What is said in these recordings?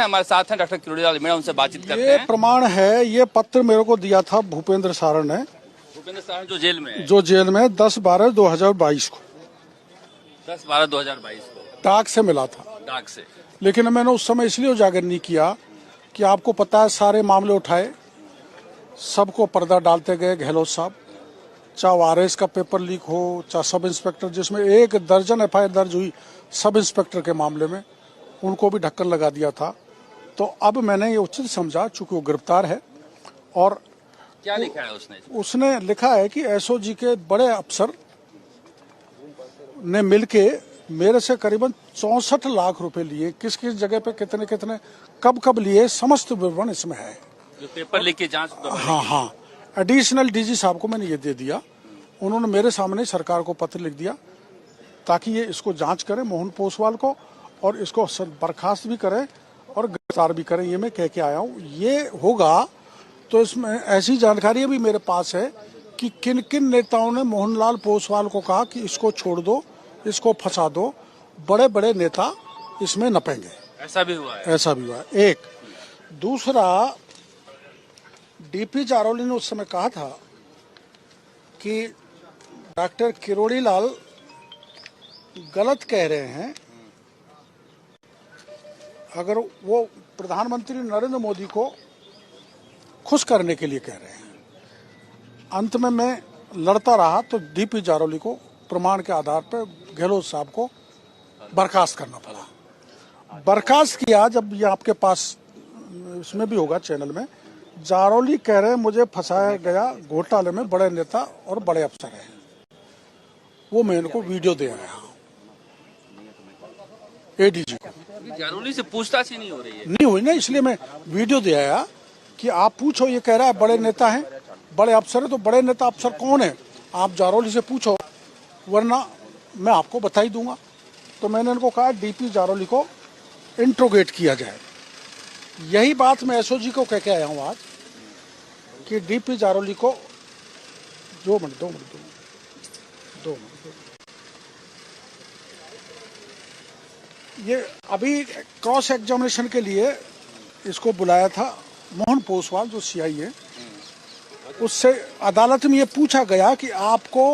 हैं, हमारे साथ हैं डॉक्टर किरोड़ीलाल मीणा, उनसे बातचीत करते ये हैं। प्रमाण है, ये पत्र मेरे को दिया था भूपेंद्र सारण ने, भूपेंद्र सारण जो जेल में है, जो जेल में 10/12/2022 को 10/12/2022 को डाक से मिला था। डाक से। लेकिन मैंने उस समय इसलिए उजागर नहीं किया कि आपको पता है सारे मामले उठाए, सबको पर्दा डालते गए गहलोत साहब, चाहे आरएस का पेपर लीक हो, चाहे सब इंस्पेक्टर, जिसमें 1 दर्जन एफआईआर दर्ज हुई सब इंस्पेक्टर के मामले में, उनको भी ढक्कन लगा दिया था। तो अब मैंने ये उचित समझा, चूंकि वो गिरफ्तार है। और क्या लिखा है उसने लिखा है कि एसओजी के बड़े अफसर ने मिलके मेरे से करीबन 64 लाख रुपए लिए, किस किस जगह पे कितने कितने कब कब लिए, समस्त विवरण इसमें है। जो पेपर लीक की जांच। हाँ, एडिशनल डीजी साहब को मैंने ये दे दिया। उन्होंने मेरे सामने सरकार को पत्र लिख दिया ताकि ये इसको जांच करें, मोहन पोसवाल को, और इसको बर्खास्त भी करें और गिरफ्तार भी करें। ये मैं कह के आया हूँ। ये होगा तो इसमें ऐसी जानकारी भी मेरे पास है कि किन किन नेताओं ने मोहनलाल पोसवाल को कहा कि इसको छोड़ दो, इसको फंसा दो। बड़े बड़े नेता इसमें नपेंगे। ऐसा भी हुआ है? ऐसा भी हुआ है। एक दूसरा, डीपी जारौली ने उस समय कहा था कि डॉक्टर किरोड़ीलाल गलत कह रहे हैं। अगर वो प्रधानमंत्री नरेंद्र मोदी को खुश करने के लिए कह रहे हैं। अंत में मैं लड़ता रहा तो डीपी जारौली को प्रमाण के आधार पर गहलोत साहब को बर्खास्त करना पड़ा। बर्खास्त किया। जब ये आपके पास इसमें भी होगा चैनल में, जारौली कह रहे हैं मुझे फंसाया गया घोटाले में बड़े नेता और बड़े अफसर हैं। वो मैं इनको वीडियो दे आया हूँ एडीजी को। जारौली से पूछताछ ही नहीं हो रही है? नहीं हुई ना, इसलिए मैं वीडियो दे आया कि आप पूछो। ये कह रहा है बड़े नेता हैं, बड़े अफसर है, तो बड़े नेता अफसर कौन है आप जारौली से पूछो, वरना मैं आपको बता ही दूंगा। तो मैंने इनको कहा डीपी जारौली को इंट्रोगेट किया जाए। यही बात मैं एसओजी को कह के आया हूँ आज कि डीपी जारौली को 2 मिनट ये अभी क्रॉस एग्जामिनेशन के लिए इसको बुलाया था मोहन पोसवाल जो सीआई है। उससे अदालत में ये पूछा गया कि आपको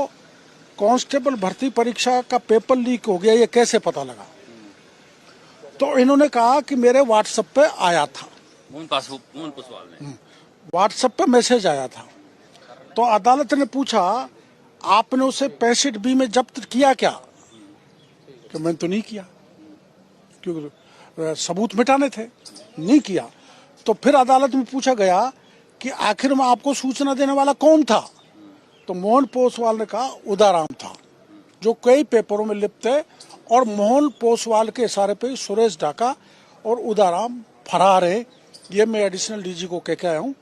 कांस्टेबल भर्ती परीक्षा का पेपर लीक हो गया, ये कैसे पता लगा? तो इन्होंने कहा कि मेरे व्हाट्सएप पे आया था, मोहन पोसवाल ने व्हाट्सएप पे मैसेज आया था। तो अदालत ने पूछा आपने उसे 65B में जब्त किया क्या? कि मैंने तो नहीं किया, क्योंकि सबूत मिटाने थे, नहीं किया। तो फिर अदालत में पूछा गया कि आखिर में आपको सूचना देने वाला कौन था? तो मोहन पोसवाल ने कहा उदाराम था, जो कई पेपरों में लिप्त है। और मोहन पोसवाल के इशारे पे सुरेश ढाका और उदाराम फरार है। ये मैं एडिशनल डीजी को कह के आया हूँ।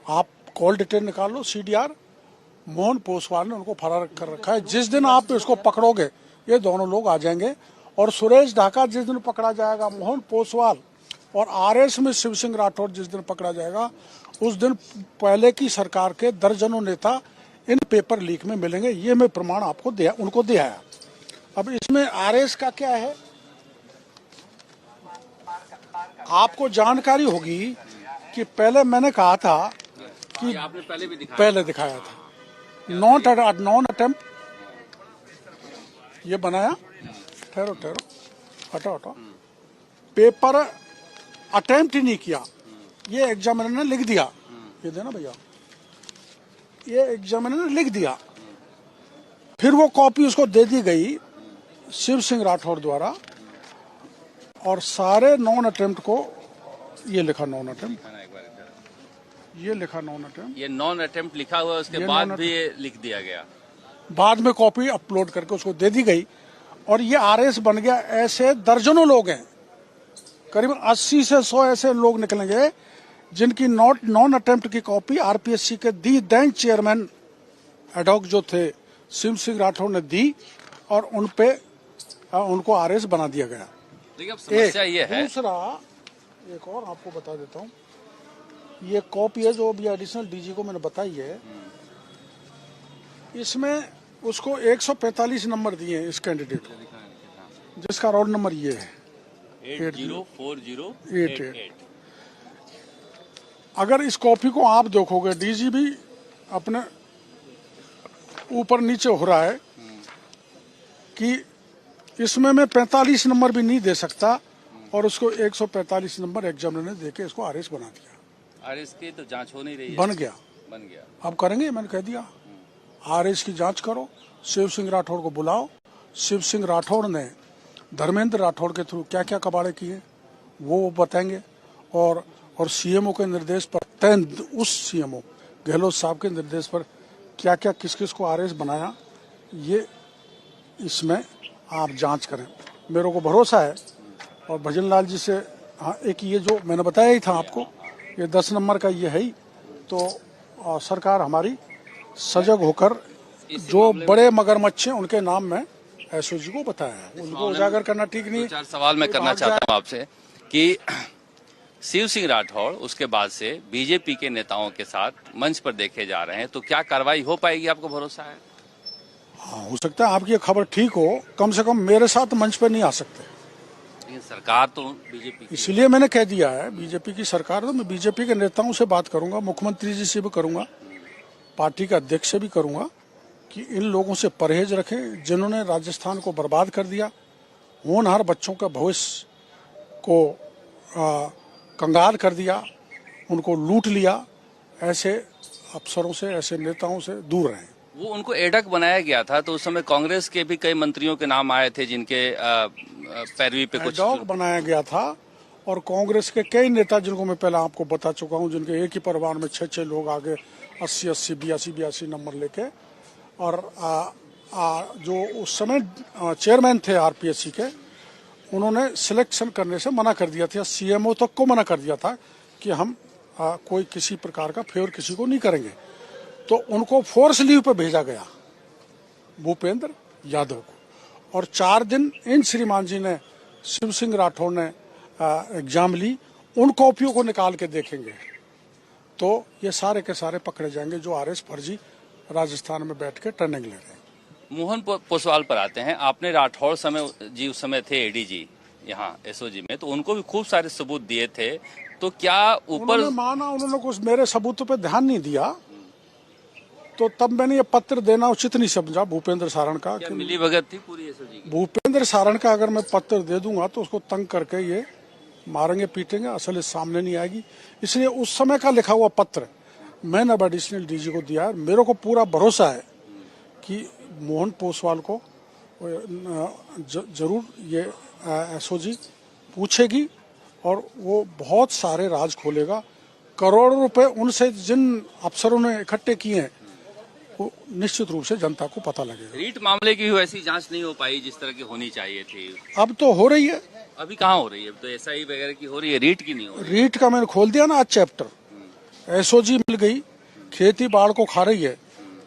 आप कॉल डिटेल निकाल लो, सीडीआर। मोहन पोसवाल ने उनको फरार कर रखा है। जिस दिन आप इसको पकड़ोगे ये दोनों लोग आ जाएंगे। और सुरेश ढाका जिस दिन पकड़ा जाएगा, मोहन पोसवाल और आरएस में शिव सिंह राठौर जिस दिन पकड़ा जाएगा, उस दिन पहले की सरकार के दर्जनों नेता इन पेपर लीक में मिलेंगे। ये मैं प्रमाण आपको उनको दिया है। अब इसमें आरएस का क्या है, आपको जानकारी होगी कि पहले मैंने कहा था कि आपने पहले दिखाया था नॉन अटेम्प्ट। ये बनाया, ठहरो हटो, पेपर अटेम्प्ट ही नहीं किया, ये एग्जामिनर ने लिख दिया। ये देना भैया, ये एग्जामिनर ने लिख दिया। फिर वो कॉपी उसको दे दी गई शिव सिंह राठौर द्वारा, और सारे नॉन अटेम्प्ट को ये लिखा नॉन अटेम्प्ट, ये लिखा नॉन अटेम्प्ट, ये नॉन अटेम्प्ट लिखा हुआ है। उसके बाद भी ये लिख दिया गया। बाद में कॉपी अपलोड करके उसको दे दी गई और ये आरएस बन गया। ऐसे दर्जनों लोग हैं, करीबन 80 से 100 ऐसे लोग निकलेंगे जिनकी नॉन अटेम्प्ट की कॉपी आरपीएससी के दी दैन चेयरमैन एडॉक जो थे शिव सिंह राठौर ने दी और उन पे उनको आरएस बना दिया गया। देखिए, अब समस्या ये है। दूसरा एक और आपको बता देता हूँ, ये कॉपी है जो अभी एडिशनल डीजी को मैंने बताई है। इसमें उसको 145 नंबर दिए हैं इस कैंडिडेट को, जिसका रोल नंबर ये है। 804088। अगर इस कॉपी को आप देखोगे, डीजी भी अपने ऊपर नीचे हो रहा है कि इसमें मैं 45 नंबर भी नहीं दे सकता, और उसको 145 नंबर एग्जामिनर ने देके इसको आरएस बना दिया। आरएस की तो जांच हो नहीं रही है। बन गया। अब करेंगे, मैंने कह दिया आरएस की जांच करो, शिव सिंह राठौड़ को बुलाओ। शिव सिंह राठौड़ ने धर्मेंद्र राठौड़ के थ्रू क्या क्या कबाड़े किए वो बताएंगे, और सीएमओ के निर्देश पर उस सीएमओ गहलोत साहब के निर्देश पर क्या क्या किस किस को आरएस बनाया, ये इसमें आप जांच करें। मेरे को भरोसा है। और भजन लाल जी से, हाँ, एक ये जो मैंने बताया ही था आपको, ये 10 नंबर का ये है ही, तो सरकार हमारी सजग होकर जो बड़े मगरमच्छ हैं उनके नाम में एसओजी को बताया है। उनको उजागर करना ठीक नहीं। 4 सवाल मैं करना चाहता हूं आपसे कि शिव सिंह राठौड़ उसके बाद से बीजेपी के नेताओं के साथ मंच पर देखे जा रहे हैं, तो क्या कार्रवाई हो पाएगी, आपको भरोसा है? हाँ, हो सकता है आपकी खबर ठीक हो, कम से कम मेरे साथ मंच पर नहीं आ सकते। लेकिन सरकार तो बीजेपी, इसलिए मैंने कह दिया है बीजेपी की सरकार, तो मैं बीजेपी के नेताओं से बात करूंगा, मुख्यमंत्री जी से भी करूंगा, पार्टी के अध्यक्ष से भी करूंगा कि इन लोगों से परहेज रखें जिन्होंने राजस्थान को बर्बाद कर दिया, होनहार बच्चों का भविष्य को कंगाल कर दिया, उनको लूट लिया। ऐसे अफसरों से, ऐसे नेताओं से दूर रहें। वो उनको एडक बनाया गया था, तो उस समय कांग्रेस के भी कई मंत्रियों के नाम आए थे जिनके पैरवी पे कुछ एडॉक बनाया गया था, और कांग्रेस के कई नेता जिनको मैं पहले आपको बता चुका हूं, जिनके एक ही परिवार में 6-6 लोग आगे 80-80, 82-82 नंबर लेके, और जो उस समय चेयरमैन थे आरपीएससी के, उन्होंने सिलेक्शन करने से मना कर दिया था, सीएमओ तक को मना कर दिया था कि हम कोई किसी प्रकार का फेवर किसी को नहीं करेंगे। तो उनको फोर्स लीव पे भेजा गया, भूपेंद्र यादव को, और 4 दिन इन श्रीमान जी ने, शिव सिंह राठौड़ ने एग्जाम ली, उन कॉपियों को निकाल के देखेंगे तो ये सारे के सारे पकड़े जाएंगे जो आरएस फर्जी राजस्थान में बैठ के ट्रेनिंग ले रहे हैं। मोहन पोसवाल पर आते हैं। आपने राठौड़ समय जी उस समय थे एडीजी यहाँ एसओजी में, तो उनको भी खूब सारे सबूत दिए थे, तो क्या ऊपर माना उन्होंने कुछ मेरे सबूतों पे ध्यान नहीं दिया, तो तब मैंने ये पत्र देना उचित नहीं समझा भूपेंद्र सारण का। क्या मिली भगत थी पूरी एसओजी की? भूपेंद्र सारण का अगर मैं पत्र दे दूंगा तो उसको तंग करके ये मारेंगे पीटेंगे, असल सामने नहीं आएगी। इसलिए उस समय का लिखा हुआ पत्र मैंने अब एडिशनल डीजी को दिया है। मेरे को पूरा भरोसा है कि मोहन पोसवाल को जरूर ये एसओजी पूछेगी और वो बहुत सारे राज खोलेगा। करोड़ों रुपए उनसे जिन अफसरों ने इकट्ठे किए हैं वो निश्चित रूप से जनता को पता लगेगा। रीट मामले की वैसी जांच नहीं हो पाई जिस तरह की होनी चाहिए थी। अब तो हो रही है। अभी कहाँ हो रही है? अब तो एसआई वगैरह की हो रही है, रीट की नहीं हो रही। रीट का मैंने खोल दिया ना आज चैप्टर। एसओजी मिल गई, खेती बाढ़ को खा रही है,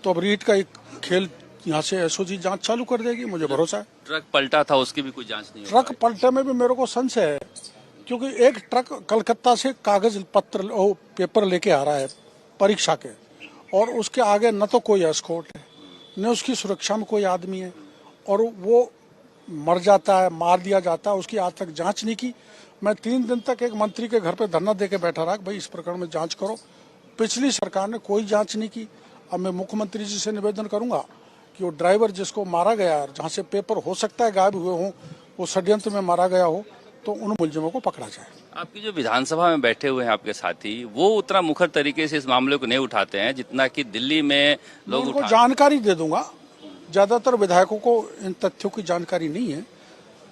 तो अब रीट का एक खेल यहाँ से एसओजी जांच चालू कर देगी, मुझे भरोसा है। ट्रक पलटा था उसकी भी कोई जांच नहीं? ट्रक पलटे में भी मेरे को संशय है, क्योंकि एक ट्रक कलकत्ता से कागज पत्र पेपर लेके आ रहा है परीक्षा के, और उसके आगे न तो कोई एस्कॉर्ट है न उसकी सुरक्षा में कोई आदमी है, और वो मर जाता है, मार दिया जाता है, उसकी आज तक जांच नहीं की। मैं 3 दिन तक एक मंत्री के घर पे धरना देके बैठा रहा, भाई इस प्रकरण में जांच करो। पिछली सरकार ने कोई जांच नहीं की। अब मैं मुख्यमंत्री जी से निवेदन करूंगा कि वो ड्राइवर जिसको मारा गया, जहाँ से पेपर हो सकता है गायब हुए हों, वो षड्यंत्र में मारा गया हो, तो उन मुलजिमों को पकड़ा जाए। आपकी जो विधानसभा में बैठे हुए हैं आपके साथी, वो उतना मुखर तरीके से इस मामले को नहीं उठाते हैं जितना कि दिल्ली में लोग उनको जानकारी दे दूंगा। ज्यादातर विधायकों को इन तथ्यों की जानकारी नहीं है।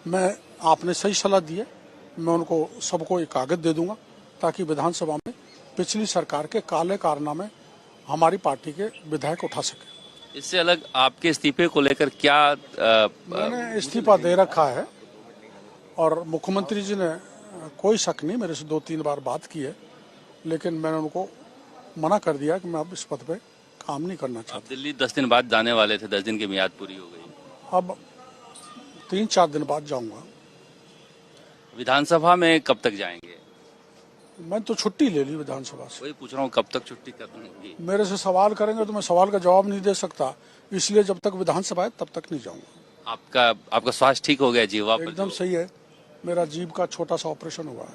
मैं आपने सही सलाह दी है, मैं उनको सबको एक कागज दे दूंगा ताकि विधानसभा में पिछली सरकार के काले कारनामे हमारी पार्टी के विधायक उठा सके। इससे अलग आपके इस्तीफे को लेकर क्या मैंने इस्तीफा दे रखा है, और मुख्यमंत्री जी ने कोई शक नहीं, मेरे से 2-3 बार बात की है, लेकिन मैंने उनको मना कर दिया कि मैं अब इस पद पे काम नहीं करना चाहता। दिल्ली 10 दिन बाद जाने वाले थे, 10 दिन की मियाद पूरी हो गई। अब 3-4 दिन बाद जाऊंगा। विधानसभा में कब तक जाएंगे? मैं तो छुट्टी ले ली विधानसभा से। वही पूछ रहा हूँ, कब तक छुट्टी करेंगे? मेरे से सवाल करेंगे तो मैं सवाल का जवाब नहीं दे सकता, इसलिए जब तक विधानसभा है तब तक नहीं जाऊंगा। आपका स्वास्थ्य ठीक हो गया? जीवा एकदम सही है। मेरा जीभ का छोटा सा ऑपरेशन हुआ है।